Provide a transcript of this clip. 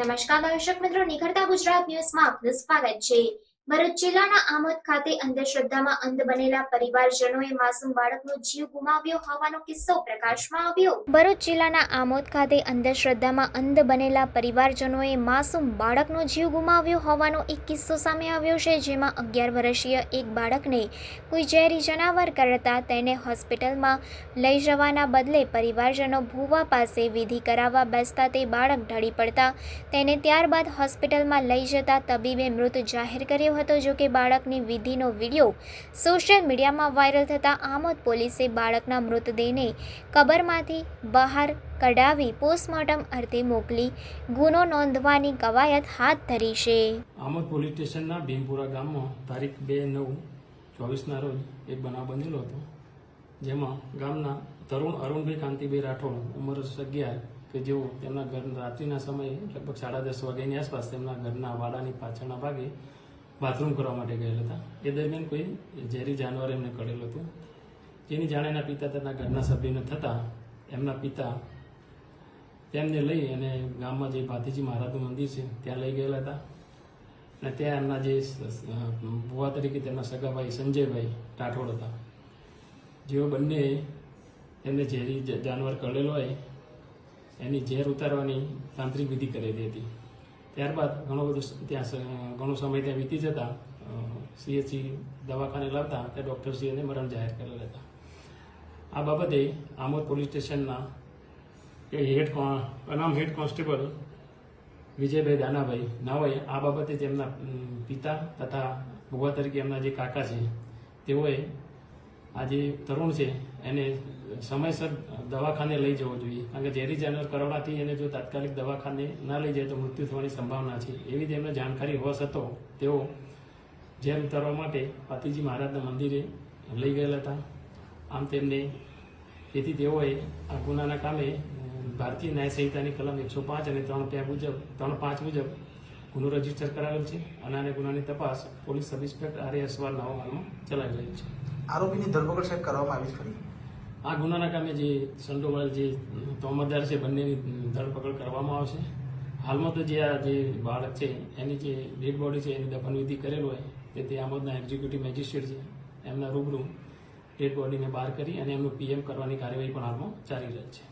નમસ્કાર દર્શક મિત્રો, નિખરતા ગુજરાત ન્યૂઝમાં આપનું સ્વાગત છે। ભરૂચ જિલ્લાના આમોદ ખાતે અંધશ્રદ્ધામાં અંધ બનેલા પરિવારજનોએ માસૂમ બાળકનો જીવ ગુમાવ્યો હોવાનો કિસ્સો પ્રકાશમાં આવ્યો। ભરૂચ જિલ્લાના આમોદ ખાતે અંધશ્રદ્ધામાં અંધ બનેલા પરિવારજનોએ માસૂમ બાળકનો જીવ ગુમાવ્યો હોવાનો એક કિસ્સો સામે આવ્યો છે, જેમાં 11 વર્ષીય એક બાળકને કોઈ ઝેરી જનાવર કરડતા તેને હોસ્પિટલમાં લઈ જવાના બદલે પરિવારજનો ભુવા પાસે વિધિ કરાવવા બેસતા તે બાળક ઢળી પડતા તેને ત્યારબાદ હોસ્પિટલમાં લઈ જતા તબીબે મૃત જાહેર કર્યો હતો। જો કે બાળકની વિધિનો વિડીયો સોશિયલ મીડિયામાં વાયરલ થતા આમોદ પોલીસે બાળકના મૃતદેહને કબરમાંથી બહાર કઢાવી પોસ્ટમોર્ટમ અર્થે મોકલી ગુનો નોંધવાની કવાયત હાથ ધરી છે। આમોદ પોલીસ સ્ટેશનના ભીમપુરા ગામમાં તારીખ 2/9/24ના રોજ એક બનાવ બનેલો હતો, જેમાં ગામના તરુણ અરુણભાઈ કાંતિભાઈ રાઠોડ ઉંમર 11 કે જેઓ તેમના ઘર રાત્રિના સમયે લગભગ 10:30 વાગ્યાની આસપાસ તેમના ઘરના વાડાની પાછળના ભાગે બાથરૂમ કરવા માટે ગયેલા હતા। એ દરમિયાન કોઈ ઝેરી જાનવર એમને કરેલું હતું, જેની જાણ એના પિતા તથા ઘરના સભ્યને થતાં એમના પિતા તેમને લઈ અને ગામમાં જે ભાતીજી મહારાજનું મંદિર છે ત્યાં લઈ ગયેલા હતા અને ત્યાં એમના જે ભુવા તરીકે તેમના સગાભાઈ સંજયભાઈ રાઠોડ હતા, જેઓ બંને એમને ઝેરી જાનવર કરેલો હોય એની ઝેર ઉતારવાની તાંત્રિક વિધિ કરેલી હતી। ત્યારબાદ ઘણો સમય ત્યાં વીતી જતા CHC દવાખાને લાવતા ત્યાં ડૉક્ટરશ્રીએ મરણ જાહેર કરેલા હતા। આ બાબતે આમોદ પોલીસ સ્ટેશનના અનામ હેડ કોન્સ્ટેબલ વિજયભાઈ દાનાભાઈ નાઓએ આ બાબતે તેમના પિતા તથા ભુવા તરીકે એમના જે કાકા છે તેઓએ આ જે તરુણ છે એને સમયસર દવાખાને લઈ જવો જોઈએ, કારણ કે ઝેરી જાનવર કરડવાથી એને જો તાત્કાલિક દવાખાને ના લઈ જાય તો મૃત્યુ થવાની સંભાવના છે। એવી જ એમને જાણકારી હોવા છતાં તેઓ ઝેર ઉતારવા માટે ભાતીજી મહારાજના મંદિરે લઈ ગયેલા હતા। આમ તેથી તેઓએ આ ગુનાના કામે ભારતીય ન્યાય સંહિતાની કલમ 105 અને 3.5 મુજબ ગુનો રજીસ્ટર કરાવેલ છે અને આને ગુનાની તપાસ પોલીસ સબ ઇન્સ્પેક્ટર RAS હાલમાં ચલાવી રહી છે। આરોપીની ધરપકડ સાહેબ કરવામાં આવી ખરી? આ ગુનાના કામે જે સંડોવાળ જે તોહમતદાર છે બંનેની ધરપકડ કરવામાં આવશે। હાલમાં તો જે આ જે બાળક છે એની જે ડેડ બોડી છે એની દફનવિધિ કરેલ હોય તે આમોદના એક્ઝિક્યુટિવ મેજિસ્ટ્રેટ છે એમના રૂબરૂ ડેડ બોડીને બહાર કરી અને એમનું PM કરવાની કાર્યવાહી પણ હાલમાં ચાલી રહી છે।